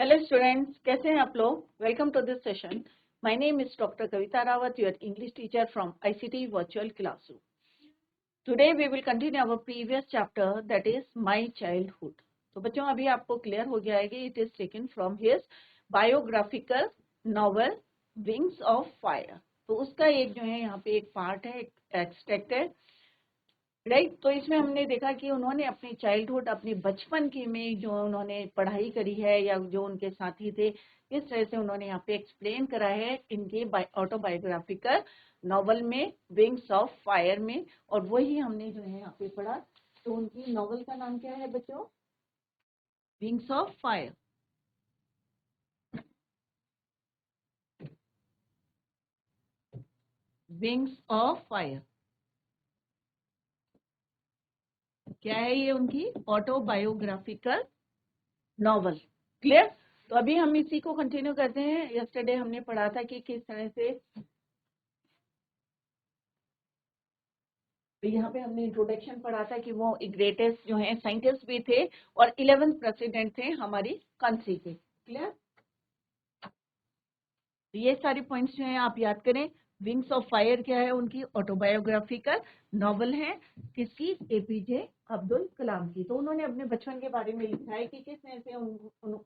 Hello students, कैसे हैं आप लोग? Welcome to this session. My name is Dr. Kavita Rawat, your English teacher from ICT Virtual Classroom. Today we will continue our previous chapter, that is My Childhood. तो बच्चों अभी आपको clear हो गया है कि it is taken from his biographical novel Wings of Fire. तो उसका एक जो है यहाँ पे एक पार्ट है, एक एक्सट्रैक्ट है, राइट। तो इसमें हमने देखा कि उन्होंने अपनी चाइल्डहुड, अपनी बचपन की में जो उन्होंने पढ़ाई करी है या जो उनके साथी थे, किस तरह से उन्होंने यहाँ पे एक्सप्लेन करा है इनके ऑटोबायोग्राफिकल नॉवल में विंग्स ऑफ फायर में। और वही हमने जो है यहाँ पे पढ़ा। तो उनकी नॉवल का नाम क्या है बच्चों? Wings of fire. Wings of fire क्या है? ये उनकी ऑटोबायोग्राफिकल नॉवल। क्लियर? तो अभी हम इसी को कंटिन्यू करते हैं। यस्टरडे हमने पढ़ा था कि किस तरह से, तो यहाँ पे हमने इंट्रोडक्शन पढ़ा था कि वो ग्रेटेस्ट जो है साइंटिस्ट भी थे और 11th प्रेसिडेंट थे हमारी कंट्री के। क्लियर? तो ये सारे पॉइंट्स जो हैं आप याद करें। विंग्स ऑफ फायर क्या है? उनकी ऑटोबायोग्राफिकल नॉवल है। किसकी? एपीजे अब्दुल कलाम की। तो उन्होंने अपने बचपन के बारे में लिखा है कि किस तरह से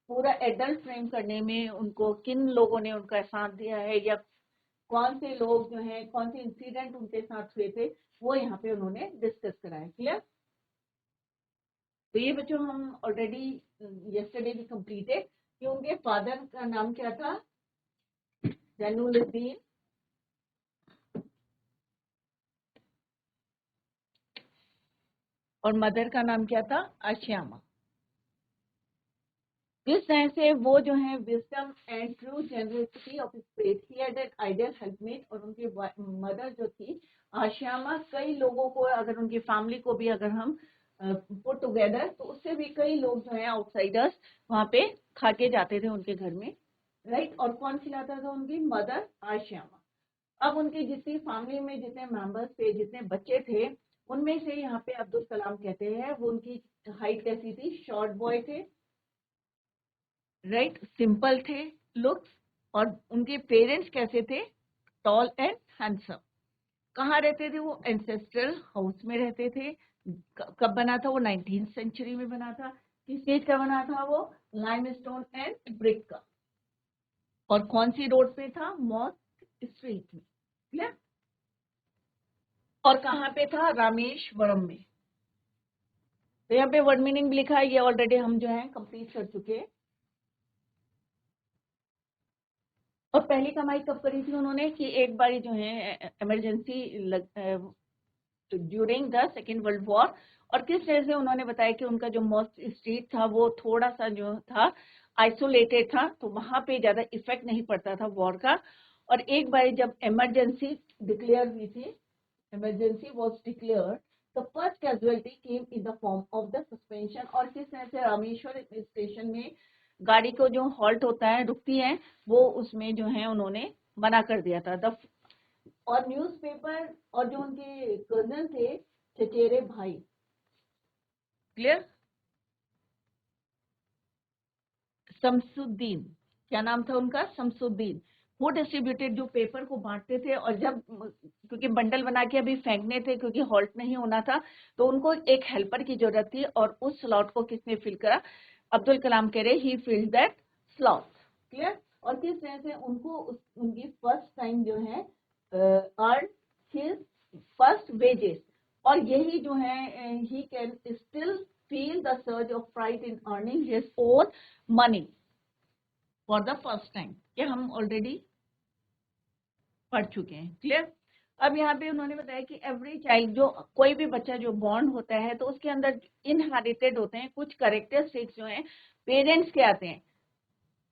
पूरा एडल्ट फ्रेम करने में उनको किन लोगों ने उनका साथ दिया है, या कौन से लोग जो हैं, कौन से इंसिडेंट उनके साथ हुए थे, वो यहाँ पे उन्होंने डिस्कस करा है। क्लियर? तो ये बच्चों हम ऑलरेडी यस्टरडे भी कंप्लीटेड कि उनके फादर का नाम क्या था? जैनुलुद्दीन, और मदर का नाम क्या था? आशियामा। इस तरह से वो जो है wisdom and true generosity of spirit, he had an ideal helpmate. और उनकी मदर जो थी आशियामा, कई लोगों को, अगर उनकी फैमिली को भी अगर हम पुट टुगेदर, तो उससे भी कई लोग जो है आउटसाइडर्स वहां पे खा के जाते थे उनके घर में, राइट। और कौन खिलाता था? उनकी मदर आशियामा। अब उनकी जितनी फैमिली में जितने मेंबर्स थे, जितने बच्चे थे, उनमें से यहाँ पे अब्दुल कलाम कहते हैं वो उनकी हाइट कैसी थी? शॉर्ट बॉय थे, राइट, सिंपल थे लुक्स। और उनके पेरेंट्स कैसे थे? Tall and handsome. कहाँ रहते थे वो? एंसेस्ट्रल हाउस में रहते थे। कब बना था वो? 19th सेंचुरी में बना था। किस चीज का बना था वो? लाइमस्टोन एंड ब्रिक का। और कौन सी रोड पे था? मॉस्क स्ट्रीट में। क्लियर? और कहाँ पे था? रामेश्वरम में। तो यहाँ पे वर्ड मीनिंग भी लिखा है, ये ऑलरेडी हम जो है कंप्लीट कर चुके हैं। और पहली कमाई कब करी थी उन्होंने? कि एक बार जो है emergency during the second world war. और किस तरह से उन्होंने बताया कि उनका जो मॉस्क स्ट्रीट था वो थोड़ा सा जो था आइसोलेटेड था, तो वहां पे ज्यादा इफेक्ट नहीं पड़ता था वॉर का। और एक बार जब इमरजेंसी डिक्लेयर हुई थी, emergency was declared, the first casualty came in the form of the suspension. और किस तरह से रामेश्वर स्टेशन में गाड़ी को जो हॉल्ट होता है, रुकती है, वो उसमें जो है उन्होंने मना कर दिया था। द और न्यूज़पेपर और जो उनके कजन थे, चचेरे भाई, क्लियर, शमसुद्दीन, क्या नाम था उनका? शमसुद्दीन। वो डिस्ट्रीब्यूटेड, जो पेपर को बांटते थे। और जब, क्योंकि बंडल बना के अभी फेंकने थे, क्योंकि हॉल्ट नहीं होना था, तो उनको एक हेल्पर की जरूरत थी। और उस स्लॉट को किसने फिल करा? अब्दुल कलाम कह रहे ही फिल्ड दैट स्लॉट। क्लियर? और किस तरह से उनको उनकी फर्स्ट टाइम जो है अर्न हिज फर्स्ट वेजेस। और यही जो है he can still feel the surge of pride in earning his own money for the first time. ये हम ऑलरेडी पढ़ चुके हैं। क्लियर? अब यहाँ पे उन्होंने बताया कि एवरी चाइल्ड, जो कोई भी बच्चा जो बॉर्न होता है, तो उसके अंदर इनहेरिटेड होते हैं कुछ कैरेक्टरिस्टिक्स जो हैं पेरेंट्स के आते हैं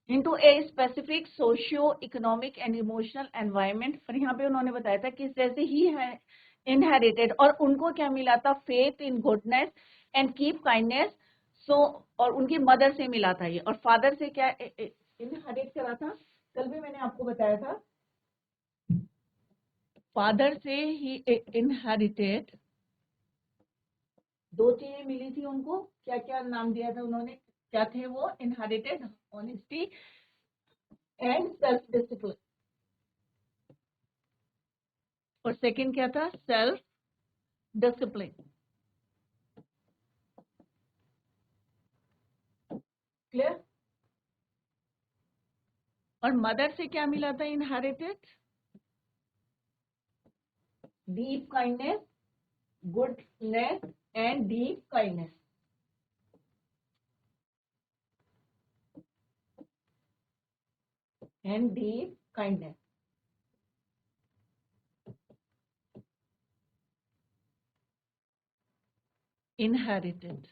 into a specific socio economic and emotional environment. पर यहाँ पे उन्होंने बताया था किस तरह से ही है इनहेरिटेड। और उनको क्या मिला था? Faith in goodness and keep kindness. So, और उनकी मदर से मिला था ये। और फादर से क्या इनहेरिट करा था? कल भी मैंने आपको बताया था, फादर से ही इनहेरिटेड दो चीजें मिली थी उनको। क्या क्या नाम दिया था उन्होंने? क्या थे वो? Inherited honesty and self discipline. और सेकंड क्या था? Self discipline. क्लियर? और मदर से क्या मिला था? Inherited deep kindness, goodness and deep kindness. And deep kindness. Inherited.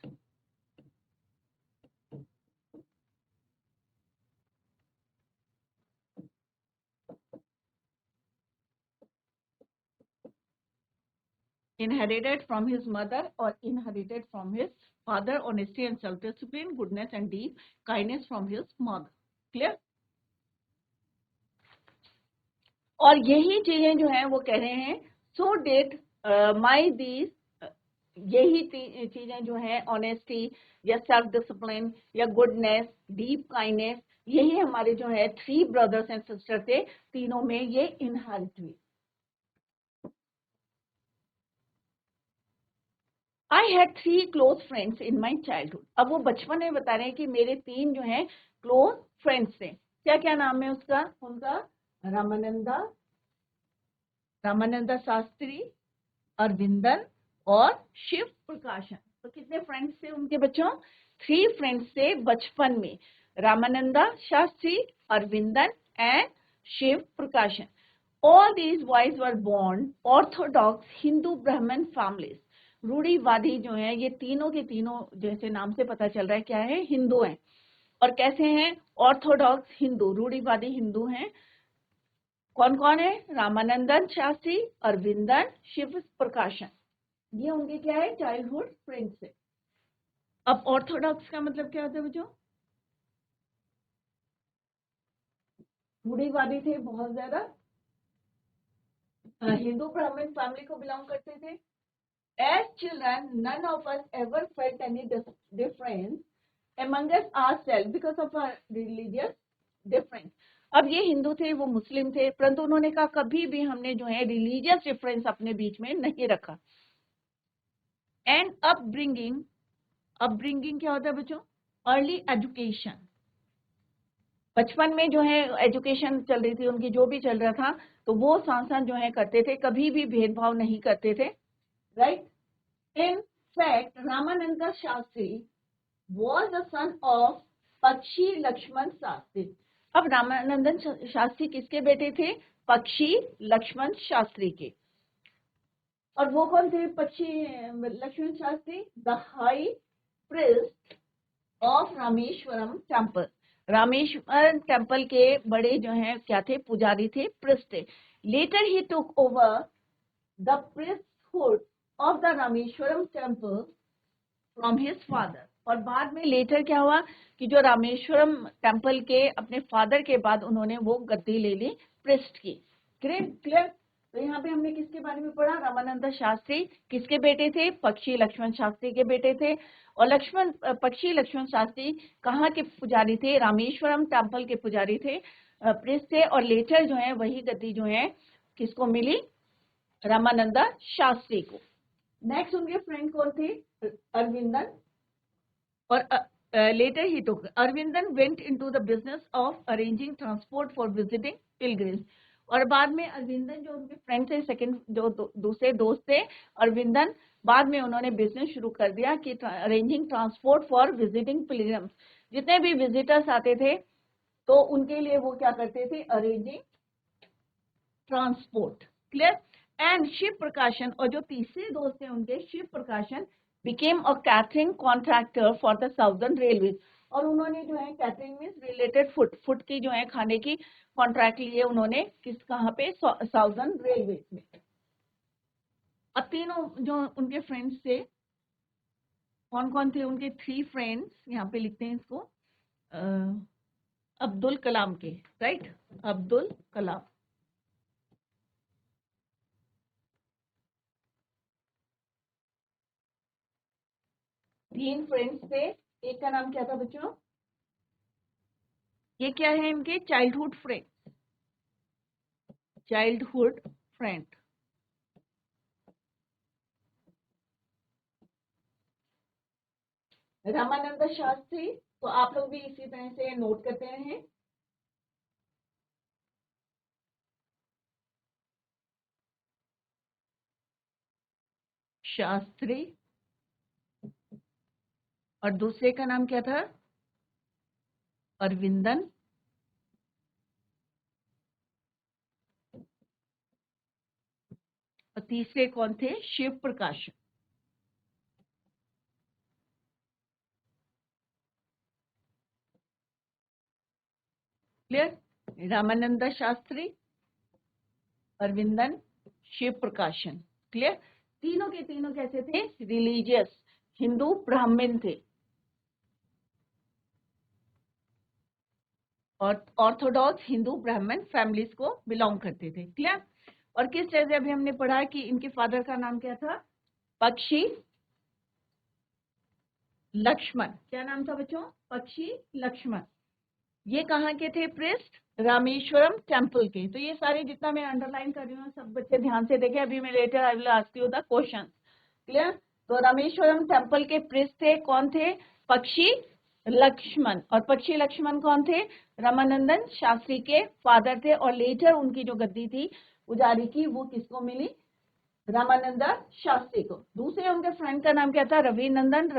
Inherited from his mother or inherited from his father, honesty and self-discipline, goodness and deep kindness from his mother. Clear? और यही चीजें जो है वो कह रहे हैं, so did my these यही चीजें जो है ऑनेस्टी या सेल्फ डिसिप्लिन या गुडनेस, डीप काइंडनेस, यही हमारे जो है 3 ब्रदर्स एंड सिस्टर थे, तीनों में ये इनहेरिट हुई। I had 3 close friends in my childhood. अब वो बचपन में बता रहे हैं कि मेरे 3 जो है क्लोज फ्रेंड्स थे। क्या क्या नाम है उसका? उनका रामानंदा शास्त्री, अरविंदन और शिव प्रकाशन। तो कितने फ्रेंड्स थे उनके बच्चों? 3 फ्रेंड्स थे बचपन में, रामानंदा शास्त्री, अरविंदन एंड शिव प्रकाशन। All these boys were born orthodox Hindu Brahmin families. रूढ़िवादी जो है ये तीनों के तीनों, जैसे नाम से पता चल रहा है क्या है, हिंदू हैं। और कैसे हैं? ऑर्थोडॉक्स हिंदू, रूढ़िवादी हिंदू हैं। कौन कौन है? रामानंदन शास्त्री, अरविंदन, शिव प्रकाशन। ये उनके क्या है? चाइल्डहुड फ्रेंड्स है। अब ऑर्थोडॉक्स का मतलब क्या होता है बच्चों? रूढ़िवादी थे बहुत ज्यादा, हिंदू ब्राह्मण फैमिली को बिलोंग करते थे। As children, none of us ever felt any difference among us ourselves because of our religious difference. अब ये हिंदू थे, वो मुस्लिम थे, परंतु उन्होंने कहा कभी भी हमने जो है रिलीजियस डिफरेंस अपने बीच में नहीं रखा। एंड अपब्रिंगिंग क्या होता है बच्चों? Early education. बचपन में जो है एजुकेशन चल रही थी उनकी, जो भी चल रहा था तो वो साथ साथ जो है करते थे, कभी भी भेदभाव नहीं करते थे। Right? In fact, Ramananda Shastri was the son of पक्षी लक्ष्मण शास्त्री। अब रामानंदन शास्त्री किसके बेटे थे? पक्षी लक्ष्मण शास्त्री के। और वो कौन थे Pakshi Lakshmana Shastri? The high priest of Rameswaram temple. Rameswaram temple के बड़े जो हैं क्या थे? पुजारी थे, प्रिस्ट थे। Later he took over the priesthood of the Rameswaram temple from his father. और बाद में लेटर क्या हुआ कि जो रामेश्वरम टेम्पल के अपने फादर के बाद उन्होंने वो गद्दी ले ली, प्रिस्ट की। क्लियर? तो यहाँ पे हमने किसके बारे में पढ़ा? रामानंद शास्त्री किसके बेटे थे? पक्षी लक्ष्मण शास्त्री के बेटे थे। और पक्षी लक्ष्मण शास्त्री कहाँ के पुजारी थे? रामेश्वरम टेम्पल के पुजारी थे, प्रिस्ट थे। और लेटर जो है वही गद्दी जो है किसको मिली? रामानंदा शास्त्री को। नेक्स्ट उनके फ्रेंड कौन थे? अरविंदन। और later he took Arvindan went into the business of arranging transport for visiting pilgrims। और बाद में अरविंदन जो उनके फ्रेंड थे, सेकंड जो दूसरे दोस्त थे अरविंदन, बाद में उन्होंने बिजनेस शुरू कर दिया कि arranging transport for visiting pilgrims. जितने भी विजिटर्स आते थे तो उनके लिए वो क्या करते थे? Arranging transport. Clear? And Shiva Prakashan, और जो तीसरे दोस्त थे उनके, शिव प्रकाशन became a catering contractor for the Southern Railways। और उन्होंने जो है कैटरिंग में रिलेटेड फूड की जो है खाने की कॉन्ट्रैक्ट लिए उन्होंने, कहाँ पे? साउदर्न रेलवेज में। अब तीनों जो उनके फ्रेंड्स थे कौन कौन थे? उनके 3 फ्रेंड्स, यहाँ पे लिखते हैं इसको, अब्दुल कलाम के। राइट? अब्दुल कलाम। तीन फ्रेंड्स थे, एक का नाम क्या था बच्चों? ये क्या है इनके? Childhood friend, childhood friend. Ramanand Shastri, तो आप लोग भी इसी तरह से नोट करते हैं। शास्त्री, और दूसरे का नाम क्या था? अरविंदन, और तीसरे कौन थे? शिव प्रकाश। क्लियर? रामानंद शास्त्री, अरविंदन, शिव प्रकाशन। क्लियर? तीनों के तीनों कैसे थे? रिलीजियस, हिंदू ब्राह्मण थे, और ऑर्थोडॉक्स हिंदू ब्राह्मण फैमिलीज को बिलोंग करते थे। क्लियर? और किस तरह से अभी हमने पढ़ा कि इनके फादर का नाम क्या था? पक्षी लक्ष्मण। क्या नाम था बच्चों? पक्षी लक्ष्मण। ये कहाँ के थे प्रिस्ट? रामेश्वरम टेम्पल के। तो ये सारे जितना मैं अंडरलाइन कर रही हूँ सब बच्चे ध्यान से देखें, अभी मैं later I will ask you the question. Clear? तो रामेश्वरम टेम्पल के प्रिस्ट थे, कौन थे? पक्षी लक्ष्मण। और पक्षी लक्ष्मण कौन थे? रामानंदन शास्त्री के फादर थे, और लेटर उनकी जो गद्दी थी पुजारी की वो किसको मिली? रामानंद शास्त्री को। दूसरे उनके फ्रेंड का नाम क्या था? रविनंदन।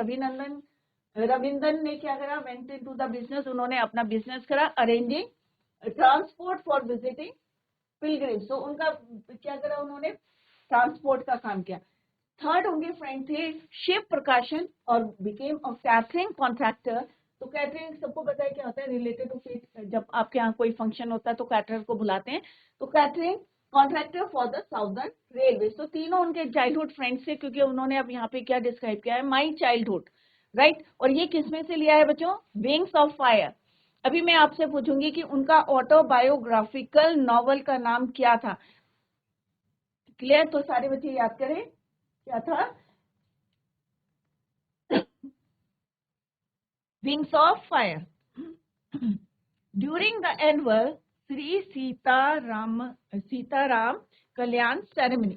रविंदन ने क्या करा? वेंट इनटू द बिजनेस, उन्होंने अपना बिजनेस करा, arranging transport for visiting pilgrims. तो उनका क्या करा? उन्होंने ट्रांसपोर्ट का काम किया। थर्ड उनके फ्रेंड थे शिव प्रकाशन, और बिकेम अ कैटरिंग कॉन्ट्रैक्टर। तो कैटरिंग सबको पता है क्या होता है, रिलेटेड टू फीड। जब आपके यहाँ कोई फंक्शन होता है तो कैटरर को बुलाते हैं। तो catering contractor for the southern railway. तो तीनों उनके चाइल्डहुड फ्रेंड्स थे, क्योंकि उन्होंने अब यहाँ पे क्या डिस्क्राइब किया है? My childhood, right. और ये किसमें से लिया है बच्चों? Wings of fire. अभी मैं आपसे पूछूंगी कि उनका ऑटोबायोग्राफिकल नॉवल का नाम क्या था? क्लियर? तो सारे बच्चे याद करें, क्या था? Wings of Fire. During the annual Sri Sitaram Kalyan ceremony.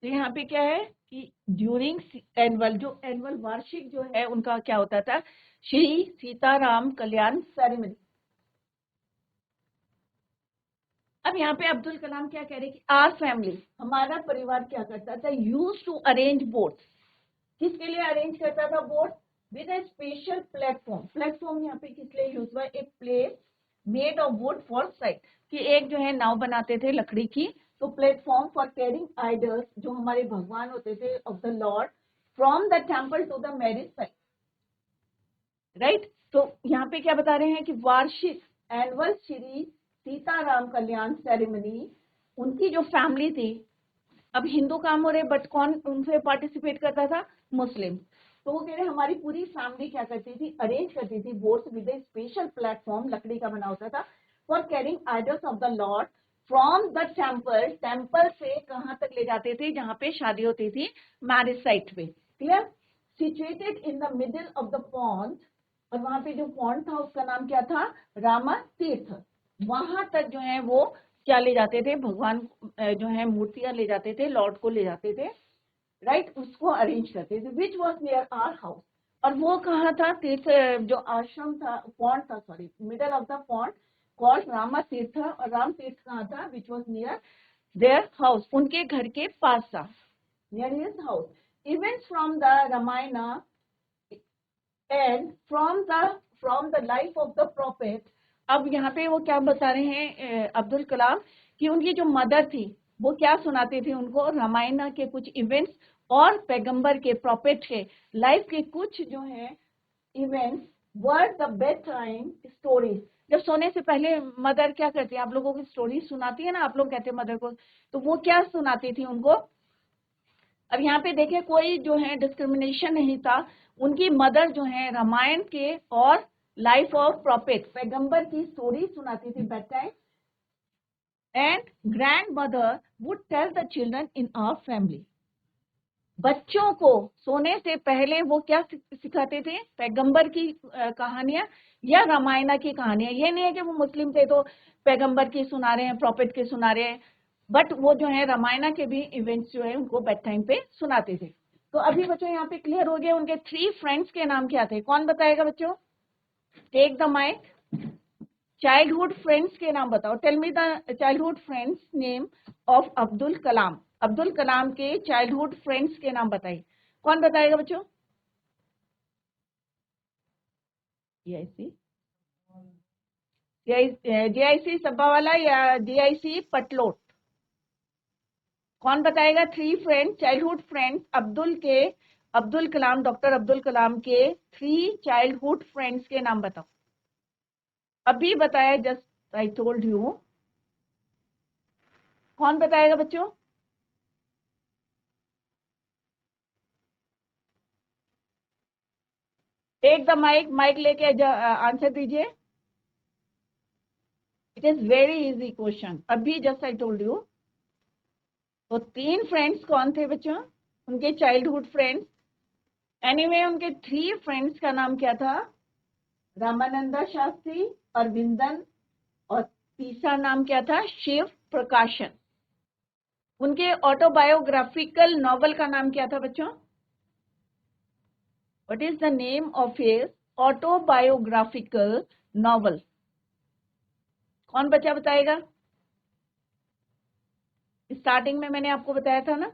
तो यहाँ पे क्या है कि ड्यूरिंग एनुअल, जो एनुअल वार्षिक जो है उनका क्या होता था? श्री सीताराम कल्याण सेरेमनी। अब यहाँ पे अब्दुल कलाम क्या कह रहे कि आर फैमिली, हमारा परिवार क्या करता था? Use to arrange boats. किसके लिए अरेंज करता था boat? With a special platform. Platform यहाँ पे किस लिए यूज हुआ? एक place made of wood for side, कि एक जो है नाव बनाते थे लकड़ी की। तो प्लेटफॉर्म फॉर कैरिंग आइडल्स, जो हमारे भगवान होते थे of the lord, from the temple to the marriage site, right. तो यहाँ पे क्या बता रहे हैं कि वार्षिक एनुअल श्री सीताराम कल्याण सेरेमनी, उनकी जो फैमिली थी, अब हिंदू काम हो रहे बट कौन उनसे पार्टिसिपेट करता था? मुस्लिम। तो वो कह रहे हमारी पूरी फैमिली क्या करती थी? अरेंज करती थी boats with a special platform, लकड़ी का बना होता था, for carrying idols of the lord from the temple. Temple से कहाँ तक ले जाते थे? जहाँ पे शादी होती थी, मैरिज साइट पे। Clear? Situated in the middle of the pond, और वहां पे जो पॉन्ड था उसका नाम क्या था? रामा तीर्थ। वहां तक जो है वो क्या ले जाते थे? भगवान जो है मूर्तियां ले जाते थे, लॉर्ड को ले जाते थे, राइट। उसको अरेंज करते थे, which was near our house. और वो कहाँ था? तीर्थ जो आश्रम था, पॉन्ड था, sorry, middle of the pond, called Rama तीर्थ। और राम तीर्थ कहाँ था? विच वॉज नियर देयर हाउस, उनके घर के पास था, near his house. Events from the Ramayana and from the life of the profit. अब यहाँ पे वो क्या बता रहे हैं अब्दुल कलाम, कि उनकी जो मदर थी वो क्या सुनाते थे उनको? रामायण के कुछ इवेंट्स, और पैगंबर के, प्रॉफिट के लाइफ के कुछ जो है events, were the bed time stories. जब सोने से पहले मदर क्या करती है? आप लोगों की स्टोरी सुनाती है ना, आप लोग कहते हैं मदर को, तो वो क्या सुनाती थी उनको? अब यहाँ पे देखें, कोई जो है डिस्क्रिमिनेशन नहीं था। उनकी मदर जो है रामायण के और लाइफ ऑफ प्रॉफिट, पैगंबर की स्टोरी सुनाती थी bed time, and grand mother would tell the children in our family. बच्चों को सोने से पहले वो क्या सिखाते थे? पैगंबर की कहानियां या रामायण की कहानियां। ये नहीं है कि वो मुस्लिम थे तो पैगंबर की सुना रहे हैं, प्रॉफिट की सुना रहे हैं, बट वो जो है रामायण के भी इवेंट्स जो है उनको बेड टाइम पे सुनाते थे। तो अभी बच्चों यहाँ पे क्लियर हो गया उनके 3 फ्रेंड्स के नाम क्या थे? कौन बताएगा बच्चों? Take the mike. Childhood friends के नाम बताओ। Tell me the childhood friends name of Abdul Kalam. Abdul Kalam के चाइल्डहुड फ्रेंड्स के नाम बताइए। कौन बताएगा बच्चों? जीआईसी, जीआईसी सब्बावाला या जीआईसी पटलोट? कौन बताएगा? 3 friends, childhood friends Abdul Kalam, doctor Abdul Kalam के 3 चाइल्डहुड फ्रेंड्स के नाम बताओ। अभी बताया, जस्ट आई टोल्ड यू। कौन बताएगा बच्चों? टेक द माइक, माइक लेके आंसर दीजिए। It is very easy question, अभी जस्ट आई टोल्ड यू। तो 3 फ्रेंड्स कौन थे बच्चों? उनके चाइल्डहुड फ्रेंड्स। एनीवे उनके 3 फ्रेंड्स का नाम क्या था? रामानंदा शास्त्री, अरविंदन, और तीसरा नाम क्या था? शिव प्रकाशन। उनके ऑटोबायोग्राफिकल नॉवल का नाम क्या था बच्चों? What is the name of his autobiographical novel? कौन बच्चा बताएगा? स्टार्टिंग में मैंने आपको बताया था ना।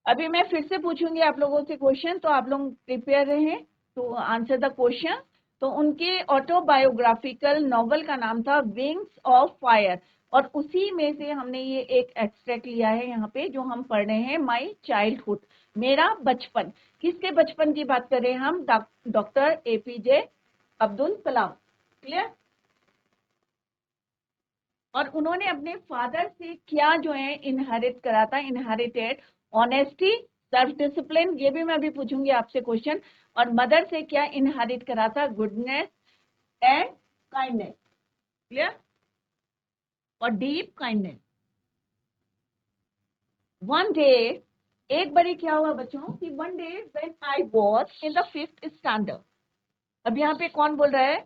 अभी मैं फिर से पूछूंगी आप लोगों से क्वेश्चन, तो आप लोग प्रिपेयर रहें टू आंसर द क्वेश्चन। तो उनके ऑटोबायोग्राफिकल नॉवल का नाम था विंग्स ऑफ फायर, और उसी में से हमने ये एक एक्सट्रैक्ट लिया है यहाँ पे जो हम पढ़ रहे हैं, माई चाइल्डहुड, मेरा बचपन। किसके बचपन की बात कर रहे हैं हम? Doctor APJ Abdul Kalam. Clear? और उन्होंने अपने फादर से क्या जो है इनहेरिट करा था? इनहेरिटेड ऑनेस्टी, सेल्फ डिसिप्लिन, ये भी मैं अभी पूछूंगी आपसे क्वेश्चन। और मदर से क्या इनहेरिट करा था? Goodness and kindness. क्लियर? और डीप काइंडनेस। वन डे, एक बारी क्या हुआ बच्चों कि one day when I was in the 5th standard. अब यहाँ पे कौन बोल रहा है?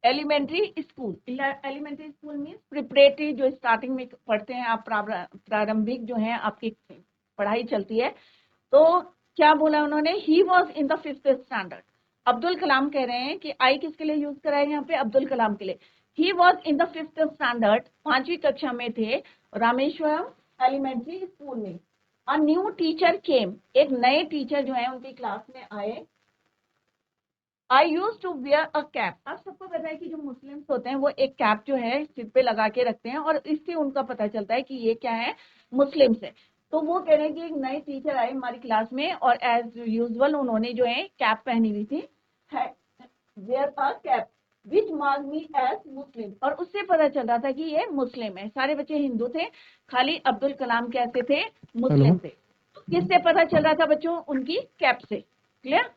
Elementary school. Elementary school means preparatory, जो स्टार्टिंग में पढ़ते हैं आप, प्रारंभिक जो है आपकी पढ़ाई चलती है। तो क्या बोला उन्होंने? He was in the 5th standard. Abdul Kalam कह रहे हैं कि आई किसके लिए यूज करा है यहाँ पे? अब्दुल कलाम के लिए। He was in the 5th standard, 5वीं कक्षा में थे, रामेश्वरम एलिमेंट्री स्कूल में। अ न्यू टीचर केम, एक नए टीचर जो है उनकी क्लास में आए। I use to wear a cap. आप सबको पता है कि जो मुस्लिम्स होते हैं वो एक कैप जो है सिर पे लगा के रखते हैं, और इससे उनका पता चलता है कि ये क्या है? मुस्लिम्स है। तो वो कह रहे हैं कि एक नए टीचर आए हमारी क्लास में, और एज यूजुअल उन्होंने जो है कैप पहनी हुई थी, wear a cap which mark me as Muslim, और उससे पता चल रहा था कि ये मुस्लिम है। सारे बच्चे हिंदू थे, खाली अब्दुल कलाम कैसे थे? मुस्लिम थे। किससे पता चल रहा था बच्चों? उनकी कैप से। Clear?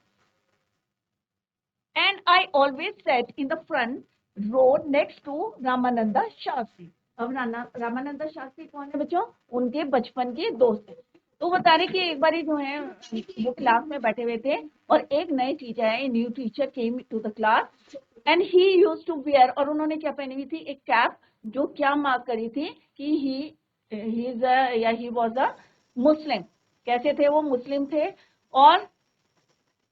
And I always sat in the front row next to Ramananda Shastri. अब रामानंदा शास्त्री कौन है बच्चों? उनके बचपन के दोस्त हैं। तो बता रहे कि एक बारी जो है वो क्लास में बैठे हुए थे, और एक नए टीचर है, new teacher came to the class, and he use to wear, और उन्होंने क्या पहनी हुई थी? एक कैप, जो क्या मार्क करी थी कि ही वॉज अ मुस्लिम। कैसे थे वो? मुस्लिम थे। और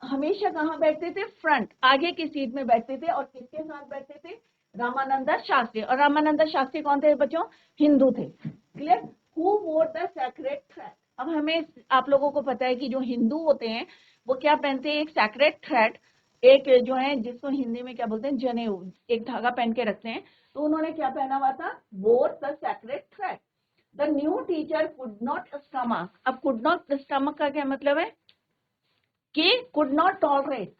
हमेशा कहाँ बैठते थे? फ्रंट, आगे की सीट में बैठते थे। और किसके साथ बैठते थे? रामानंदा शास्त्री। और रामानंदा शास्त्री कौन थे बच्चों? हिंदू थे। क्लियर? हु वोर द सैक्रेड थ्रेड। अब हमें, आप लोगों को पता है कि जो हिंदू होते हैं वो क्या पहनते हैं? एक सैक्रेड थ्रेड, एक जो है जिसको हिंदी में क्या बोलते हैं? जनेऊ, एक धागा पहन के रखते हैं। तो उन्होंने क्या पहना हुआ था? वोर the sacred thread. The new teacher could not stomach. अब कुड नॉट स्टमक का क्या मतलब है? कि could not tolerate.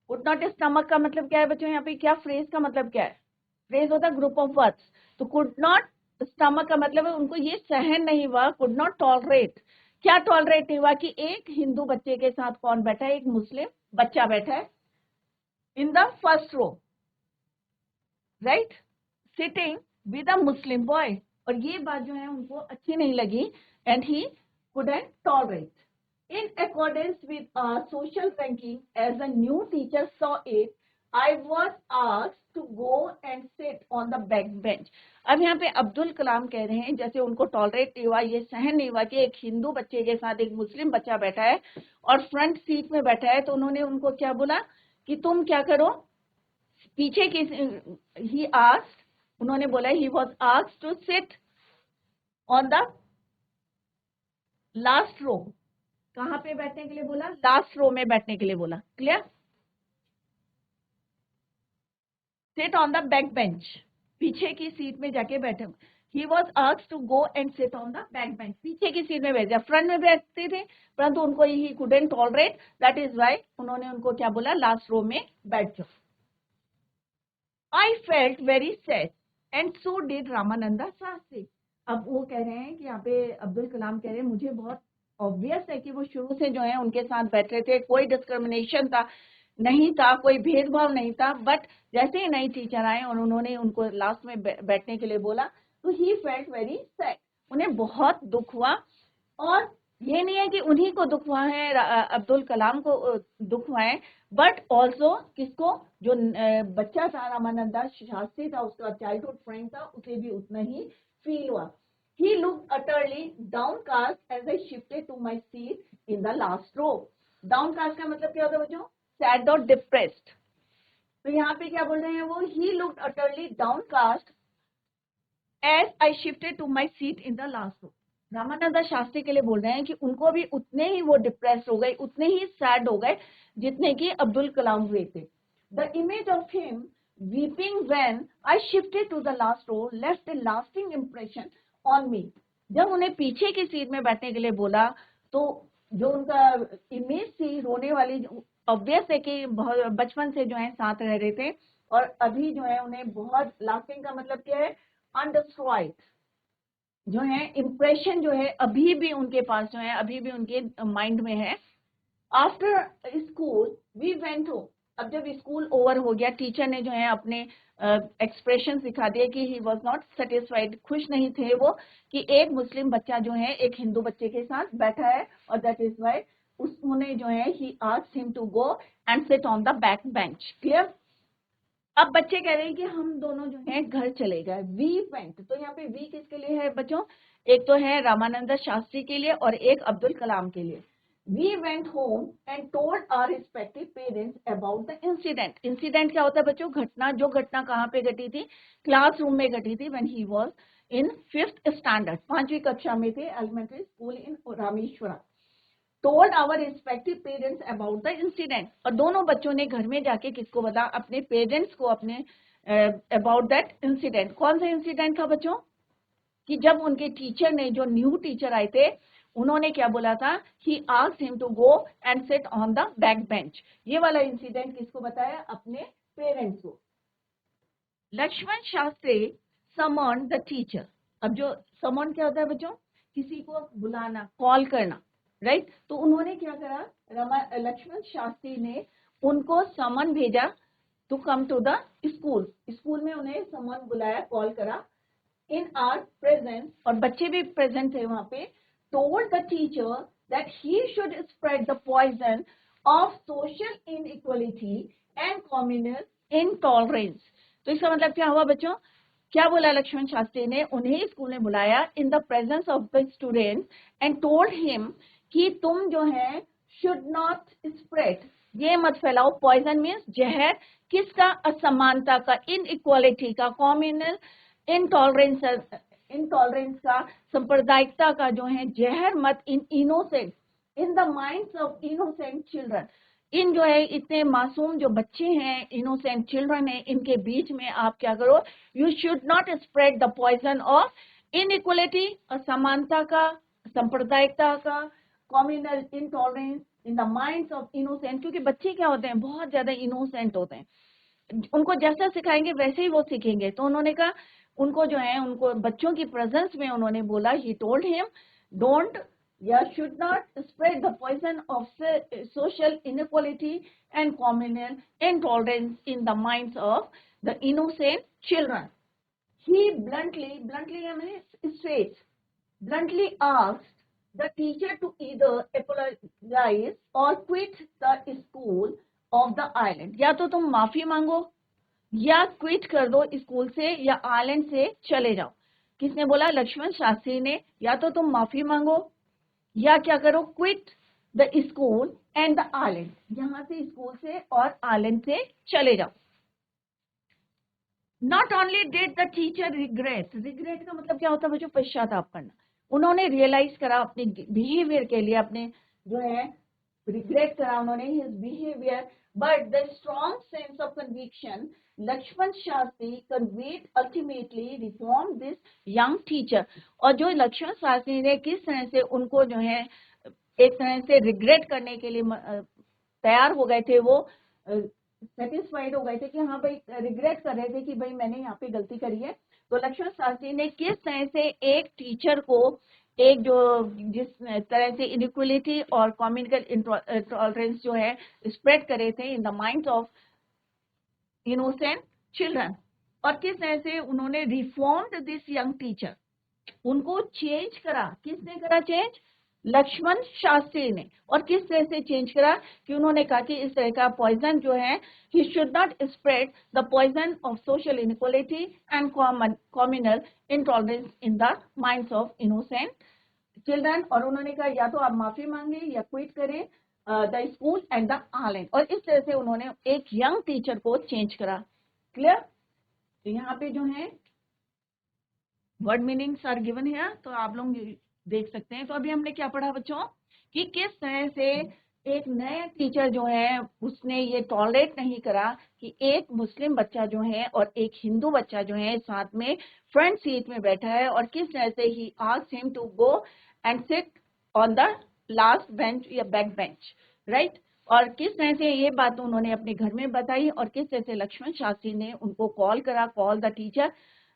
Could not stomach का मतलब क्या है बच्चों? यहाँ पे क्या फ्रेज का मतलब क्या है? फ्रेज होता है ग्रुप ऑफ वर्ड्स। तो कुड नॉट स्टमक का मतलब है उनको ये सहन नहीं हुआ, कुड नॉट टॉलरेट। क्या टॉलरेट नहीं हुआ? कि एक हिंदू बच्चे के साथ कौन बैठा है? एक मुस्लिम बच्चा बैठा है in the first row, right, sitting with a Muslim boy. और ये बात जो है उनको अच्छी नहीं लगी, and he couldn't tolerate. In accordance with our social ranking, as a new teacher saw it, I was asked to go and sit on the back bench. अब यहाँ पे अब्दुल कलाम कह रहे हैं जैसे उनको टॉलरेट नहीं हुआ, ये सहन नहीं हुआ कि एक हिंदू बच्चे के साथ एक मुस्लिम बच्चा बैठा है और फ्रंट सीट में बैठा है, तो उन्होंने उनको क्या बोला कि तुम क्या करो, पीछे की, ही आस्क्ड, उन्होंने बोला he was asked to sit on the last row. कहां पे बैठने के लिए बोला? लास्ट रो में बैठने के लिए बोला. Clear? Sit on the back bench, पीछे की सीट में जाके बैठे. He was asked to go and sit on the back bench, पीछे की सीट में बैठ जाए. फ्रंट में बैठते थे परंतु उनको he couldn't tolerate, that is why उन्होंने उनको क्या बोला, लास्ट रो में बैठ जाओ. I felt very sad and so did Ramananda Shastri. अब वो कह रहे हैं कि यहाँ पे अब्दुल कलाम कह रहे हैं मुझे बहुत ऑब्वियस है कि वो शुरू से जो है उनके साथ बैठ रहे थे, कोई डिस्क्रिमिनेशन था नहीं था, कोई भेदभाव नहीं था, बट जैसे ही नई टीचर आए और उन्होंने उनको लास्ट में बैठने के लिए बोला तो ही फेल्ट वेरी सैड, उन्हें बहुत दुख हुआ. और ये नहीं है कि उन्हीं को दुख हुआ है, अब्दुल कलाम को दुख हुआ है, बट ऑल्सो किसको, जो बच्चा था रामानंदा शास्त्री था, उसका चाइल्डहुड फ्रेंड था, उसे भी उतना ही फील हुआ. He looked utterly downcast as I shifted to my seat in the last row. Downcast का मतलब क्या होता है बच्चों? Sad और depressed. तो यहाँ पे क्या बोल रहे हैं वो? He looked utterly downcast as I shifted to my seat in the last row. Ramananda Shastri के लिए बोल रहे हैं कि उनको भी उतने ही वो डिप्रेस हो गए, उतने ही सैड हो गए जितने कि अब्दुल कलाम हुए थे. The image of him weeping when I shifted to the last row left a lasting impression on me. जब उन्हें पीछे की सीट में बैठने के लिए बोला तो जो उनका इमेज थी रोने वाली, ऑब्वियस है कि बचपन से जो है साथ रह रहे थे और अभी जो है उन्हें बहुत, लास्टिंग का मतलब क्या है, अनडिस्ट्रॉयड जो है इम्प्रेशन जो है अभी भी उनके पास जो है, अभी भी उनके माइंड में है. After school we went home. अब जब स्कूल ओवर हो गया, टीचर ने जो है अपने एक्सप्रेशन दिखा दिए कि ही वॉज नॉट सेटिस्फाइड, खुश नहीं थे वो कि एक मुस्लिम बच्चा जो है एक हिंदू बच्चे के साथ बैठा है, और दैट इज वाई उन्होंने जो है he asked him to go and sit on the back bench. Clear? अब बच्चे कह रहे हैं कि हम दोनों जो है घर चले गए. वी वेंट, तो यहाँ पे वी किसके लिए है बच्चों? एक तो है रामानंदा शास्त्री के लिए और एक अब्दुल कलाम के लिए. We went home and told our respective parents about the incident. Incident क्या होता है बच्चों? घटना. जो घटना कहाँ पे घटी थी? क्लासरूम में घटी थी. When he was in 5th standard, 5वीं कक्षा में थे, elementary school in Rameshwara. Told our respective parents about the incident. और दोनों बच्चों ने घर में जाके किसको बता? अपने पेरेंट्स को, अपने about that incident. कौन सा इंसिडेंट था बच्चों? कि जब उनके टीचर ने, जो न्यू टीचर आए थे, उन्होंने क्या बोला था? He asked him to go and sit on the back bench. ये वाला इंसिडेंट किसको बताया? अपने पेरेंट्स को. Lakshman Shastri summon the teacher. अब जो समन क्या होता है बच्चों? किसी को बुलाना, कॉल करना, राइट? तो उन्होंने क्या करा? लक्ष्मण शास्त्री ने उनको समन भेजा to come to the school. School में उन्हें समन बुलाया, कॉल करा. In our presence, और बच्चे भी प्रेजेंट थे वहां पे, told the teacher that he should spread the poison of social inequality and communal intolerance. तो इसका मतलब क्या हुआ बच्चों? क्या बोला लक्ष्मण शास्त्री ने? उन्हें स्कूल में बुलाया in the presence of the students and told him कि तुम जो है should not spread, ये मत फैलाओ. पॉइजन मीन्स जहर. किसका? असमानता का, इनइक्वालिटी का, कॉम्युनल इंटॉलरेंस का, सांप्रदायिकता का जो है जहर मत in innocent, in the minds of innocent children. In जो है इतने मासूम जो बच्चे हैं, इनोसेंट चिल्ड्रन है, इनके बीच में आप क्या करो? You should not spread the poison of inequality, असमानता का, सांप्रदायिकता का, communal intolerance in the minds of innocent. क्योंकि बच्चे क्या होते हैं? बहुत ज्यादा इनोसेंट होते हैं. उनको जैसा सिखाएंगे वैसे ही वो सीखेंगे. तो उन्होंने कहा उनको जो है, उनको बच्चों की प्रेजेंस में उन्होंने बोला, he told him don't you should not spread the poison of social inequality and communal intolerance in the minds of the innocent children. he bluntly I mean straight, bluntly asked the teacher to either apologize or quit the school of the island. या तो तुम माफी मांगो या quit कर दो school से या आइलैंड से चले जाओ. किसने बोला? लक्ष्मण शास्त्री ने. या तो तुम माफी मांगो या क्या करो? Quit the school and the island. यहां से स्कूल से और आइलैंड से चले जाओ. Not only did the teacher regret का मतलब क्या होता है बच्चों? पश्चाताप करना. उन्होंने रियलाइज करा अपने बिहेवियर के लिए, अपने जो है रिग्रेट करा उन्होंने his behaviour, but the strong sense of conviction Lakshman Shastri conveyed ultimately reform this young teacher. और जो लक्ष्मण शास्त्री ने किस तरह से उनको जो है एक तरह से रिग्रेट करने के लिए तैयार हो गए थे, वो सेटिस्फाइड हो गए थे कि हाँ भाई, रिग्रेट कर रहे थे कि भाई मैंने यहाँ पे गलती करी है. तो लक्ष्मण शास्त्री ने किस तरह से एक टीचर को एक जो जिस तरह से इनइक्वलिटी और कम्युनिकल इंटॉलरेंस जो है स्प्रेड करे थे इन the minds of innocent children, और किस तरह से उन्होंने रिफॉर्म्ड दिस यंग टीचर, उनको चेंज करा. किसने करा चेंज? लक्ष्मण शास्त्री ने. और किस तरह से चेंज करा? कि उन्होंने कहा कि इस तरह का पॉइजन जो है, he should not spread the poison of social inequality and communal intolerance in the minds of innocent children. और उन्होंने कहा या तो आप माफी मांगे या क्विट करें the school and the island. और इस तरह से उन्होंने एक यंग टीचर को चेंज करा. क्लियर? तो यहाँ पे जो है वर्ड मीनिंग्स आर गिवन है, तो आप लोग देख सकते हैं. तो अभी हमने क्या पढ़ा बच्चों? कि किस तरह से एक नया टीचर जो है उसने ये टॉलरेट नहीं करा कि एक मुस्लिम बच्चा जो है और एक हिंदू बच्चा जो है साथ में फ्रंट सीट में बैठा है, और किस तरह से he asked him to go and sit on the last bench या बैक बेंच, राइट. और किस तरह से ये बात उन्होंने अपने घर में बताई, और किस तरह से लक्ष्मण शास्त्री ने उनको कॉल करा, call the teacher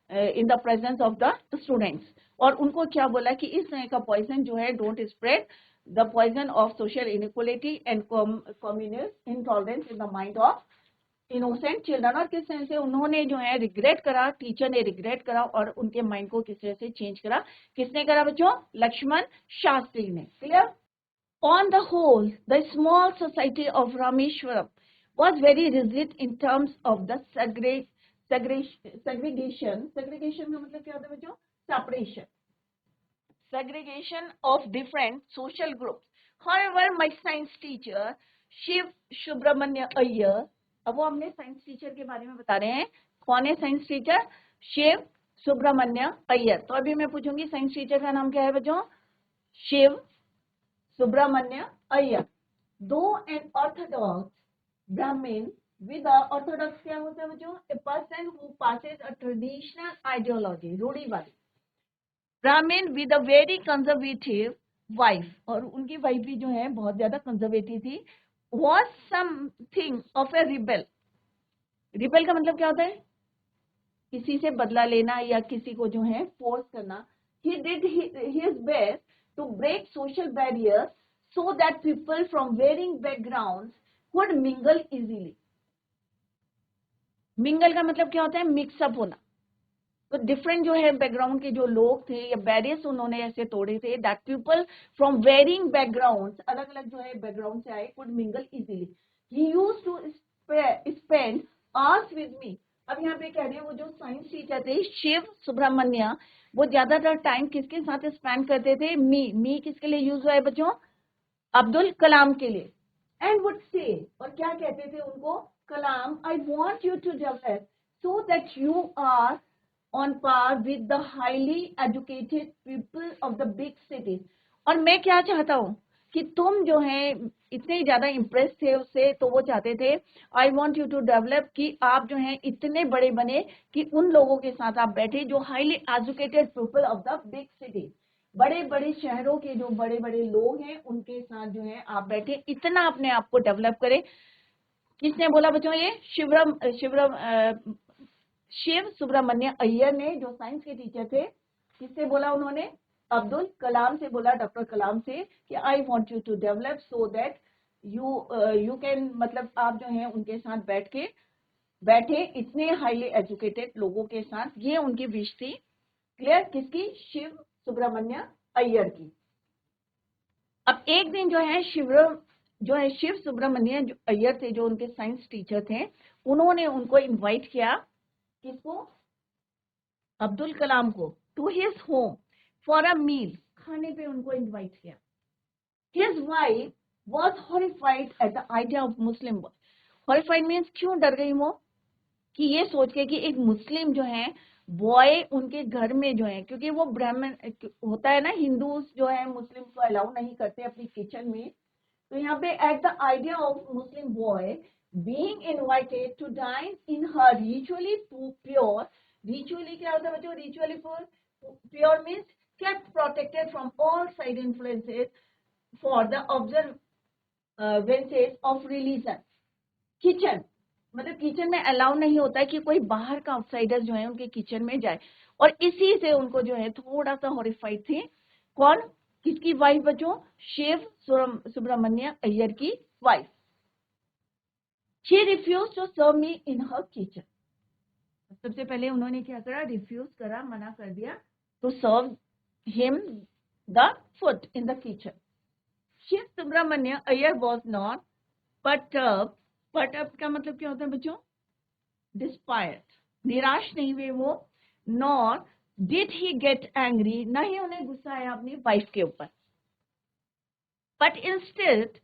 in the presence of the students. और उनको क्या बोला कि इस तरह का पॉइजन जो है, don't spread the poison of social inequality and communal intolerance in the mind of innocent children. और किस तरह से उन्होंने जो है रिग्रेट करा, टीचर ने रिग्रेट करा और उनके माइंड को किस तरह से चेंज करा. किसने करा बच्चों? लक्ष्मण शास्त्री ने. Clear? On the whole the small society of Rameswaram was very rigid in terms of the segregation का मतलब क्या होता है बच्चों? Segregation of different social groups. However, my science teacher Shiv Subramanya Iyer, अब वो हमने साइंस टीचर के बारे में बता रहे हैं. कौन है साइंस टीचर? शिव सुब्रमण्य अय्यर. तो अभी मैं पूछूंगी साइंस टीचर का नाम क्या है बच्चों? शिव सुब्रमण्य अय्यर. दो एन ऑर्थोडॉक्स ब्राह्मण with the orthodox क्या होता है बच्चों? A person who passes a traditional ideology, रूढ़िवादी. ब्राह्मण with a very conservative wife, और उनकी वाइफ भी जो है बहुत ज्यादा कंजर्वेटिव थी. was something of a rebel. Rebel का मतलब क्या होता है? किसी से बदला लेना या किसी को जो है फोर्स करना. He did his best to break social barriers so that people from varying backgrounds could mingle easily. Mingle का मतलब क्या होता है? मिक्सअप होना. तो डिफरेंट जो है बैकग्राउंड के जो लोग थे या बैरियर्स उन्होंने ऐसे तोड़े थे, that people from varying backgrounds, अलग अलग जो है बैकग्राउंड से आए, could mingle easily. He used to spend hours with me. अब यहाँ पे कह रहे हैं वो जो साइंस टीचर थे शिव सुब्रमण्य, वो ज्यादातर टाइम किसके साथ स्पेंड करते थे? मी किसके लिए यूज हुआ है बच्चों? अब्दुल कलाम के लिए. एंड वुड से, और क्या कहते थे उनको? Kalam, I want you to develop so that you are on par with the highly educated people of the big cities. और मैं क्या चाहता हूँ कि तुम जो है इतने ज्यादा इम्प्रेस थे उससे, तो वो चाहते थे I want you to develop कि आप जो है इतने बड़े बने कि उन लोगों के साथ आप बैठे जो highly educated people of the big cities, बड़े बड़े शहरों के जो बड़े बड़े लोग हैं उनके साथ जो है आप बैठे, इतना अपने आप को डेवलप करें. किसने बोला बच्चों? ये शिव सुब्रमण्य अय्यर ने, जो साइंस के टीचर थे. किससे बोला उन्होंने? अब्दुल कलाम से बोला, डॉक्टर कलाम से, कि I want you to develop so that you can, मतलब आप जो है उनके साथ बैठ के बैठे इतने हाईली एजुकेटेड लोगों के साथ, ये उनकी विश थी। क्लियर? किसकी? शिव सुब्रमण्य अय्यर की। अब एक दिन शिव सुब्रमण्य अय्यर थे, जो उनके साइंस टीचर थे, उन्होंने उनको इनवाइट किया, किसको? अब्दुल कलाम को, to his home for a meal, खाने पे उनको इनवाइट किया। His wife was horrified at the idea of Muslim boy. Horrified means क्यों डर गई वो? कि ये सोच के कि एक मुस्लिम जो है बॉय उनके घर में जो है, क्योंकि वो ब्राह्मण होता है ना, हिंदू जो है मुस्लिम को अलाउ नहीं करते अपनी किचन में। तो यहाँ पे at the idea of Muslim boy being invited to dine in her ritually pure, ritually क्या होता है बच्चों? Ritually pure means kept protected from all side influences for the observances of religion. Kitchen मतलब kitchen में allow नहीं होता है कि कोई बाहर का आउटसाइडर जो है उनके किचन में जाए, और इसी से उनको जो है थोड़ा सा हॉरिफाइड थी। कौन? किसकी वाइफ बच्चों? शिव सुब्रमण्य अय्यर की wife. She refuse to serve me in her kitchen. सबसे पहले उन्होंने क्या करा? रिफ्यूज करा, मना कर दिया to serve him the food in the kitchen. Shiv Subramanya Iyer was not perturbed का मतलब क्या होता है बच्चों? डिस्पायर्ड, निराश नहीं हुए वो। Nor did he get angry, न ही उन्हें गुस्सा आया अपनी वाइफ के ऊपर। बट इंस्टेड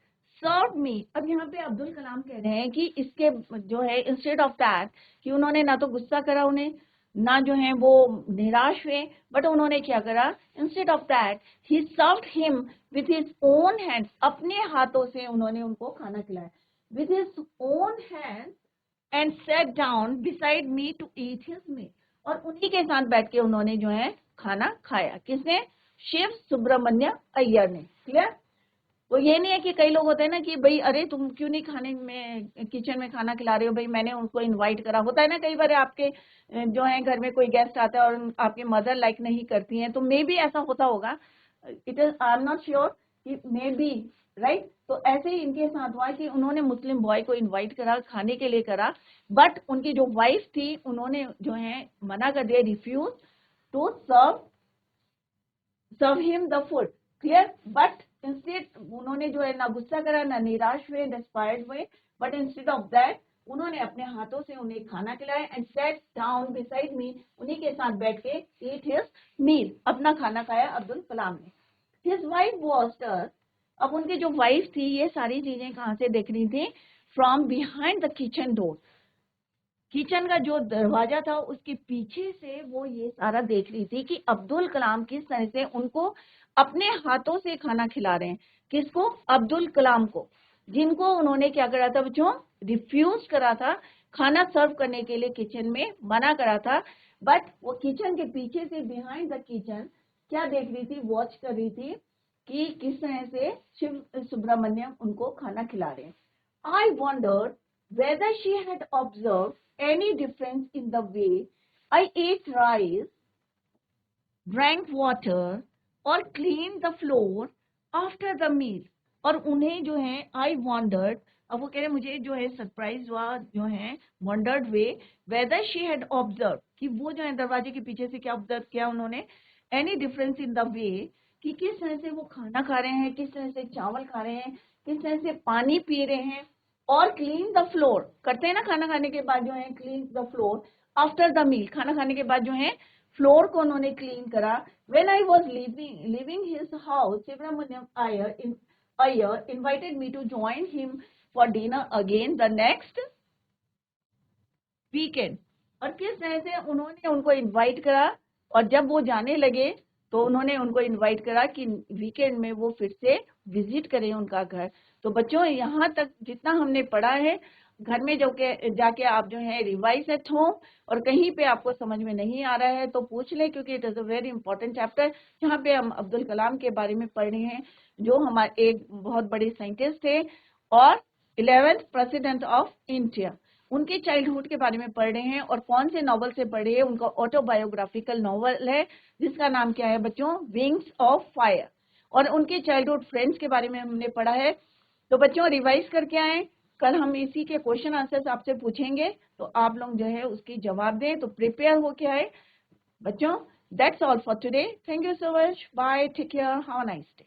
सर्व मी। अब यहाँ पे अब्दुल कलाम कह रहे हैं कि इसके जो है इंस्टेड ऑफ दैट, कि उन्होंने ना तो गुस्सा करा उन्हें, ना जो है वो निराश हुए, बट उन्होंने क्या करा? Instead of that he served him with his own hands, अपने हाथों से उन्होंने उनको खाना खिलाया। With his own hands and sat down beside me to eat his meal, और उन्हीं के साथ बैठ के उन्होंने जो है खाना खाया। किसने? शिव सुब्रमण्य अय्यर ने। क्लियर? वो ये नहीं है कि कई लोग होते हैं ना कि भाई अरे तुम क्यों नहीं खाने में किचन में खाना खिला रहे हो, भाई मैंने उनको इनवाइट करा। होता है ना कई बार आपके जो है घर में कोई गेस्ट आता है और आपके मदर लाइक नहीं करती हैं, तो मे बी ऐसा होता होगा। It is I am not sure कि मे बी राइट। तो ऐसे ही इनके साथ हुआ कि उन्होंने मुस्लिम बॉय को इन्वाइट करा, खाने के लिए करा, बट उनकी जो वाइफ थी उन्होंने जो है मना कर दिया, refuse to serve him the food. Clear? But instead उन्होंने जो है ना गुस्सा करा, ना निराश हुए, डिस्पायर्ड हुए, बट इंस्टेड ऑफ दैट उन्होंने अपने हाथों से उन्हें खाना खिलाया एंड सेट डाउन बिसाइड मी, उन्हीं के साथ बैठ के ईट हिज मील, अपना खाना खाया अब्दुल कलाम ने। His wife was stirred. अब उनकी जो वाइफ थी ये सारी चीजें कहाँ से देख रही थी? From behind the kitchen door, kitchen का जो दरवाजा था उसके पीछे से वो ये सारा देख रही थी कि अब्दुल कलाम किस तरह से उनको अपने हाथों से खाना खिला रहे हैं। किसको? अब्दुल कलाम को, जिनको उन्होंने क्या करा था बच्चों? रिफ्यूज करा था, खाना सर्व करने के लिए किचन में मना करा था। बट वो किचन के पीछे से बिहाइंड द किचन क्या देख रही थी? वॉच कर रही थी कि किस तरह से शिव सुब्रमण्यम उनको खाना खिला रहे हैं। आई wandered whether she had observed any difference in the way I ate rice, drank water or cleaned the floor after the meal। और उन्हें जो है I wondered, अब वो कह रहे मुझे जो है सरप्राइज हुआ, जो है wondered way whether she had observed, कि वो जो है दरवाजे के पीछे से क्या ऑब्जर्व किया उन्होंने, any difference in the way, कि किस तरह से वो खाना खा रहे हैं, किस तरह से चावल खा रहे हैं, किस तरह से पानी पी रहे हैं, और क्लीन द फ्लोर, करते हैं ना खाना खाने के बाद जो है clean the floor after the meal, खाना खाने के बाद जो है फ्लोर को उन्होंने क्लीन करा। When I was leaving his house, Subramaniam Iyer invited me to join him for dinner again the next weekend. और किस तरह से उन्होंने उनको इनवाइट करा, और जब वो जाने लगे तो उन्होंने उनको इनवाइट करा कि वीकेंड में वो फिर से विजिट करें उनका घर। तो बच्चों यहाँ तक जितना हमने पढ़ा है, घर में जाके आप जो है रिवाइज एट होम, और कहीं पे आपको समझ में नहीं आ रहा है तो पूछ ले, क्योंकि it is a very important chapter जहाँ पे हम अब्दुल कलाम के बारे में पढ़ रहे हैं, जो हमारे एक बहुत बड़े साइंटिस्ट थे और 11th प्रेसिडेंट ऑफ इंडिया। उनके चाइल्डहुड के बारे में पढ़ रहे हैं, और कौन से नॉवल से पढ़े हैं? उनका ऑटोबायोग्राफिकल नॉवल है जिसका नाम क्या है बच्चों? Wings of fire. और उनके चाइल्डहुड फ्रेंड्स के बारे में हमने पढ़ा है। तो बच्चों रिवाइज करके आए, कल हम इसी के क्वेश्चन आंसर्स आपसे पूछेंगे, तो आप लोग जो है उसकी जवाब दें, तो प्रिपेयर होके आए बच्चों। That's all for today. Thank you so much, bye, take care, have a nice day.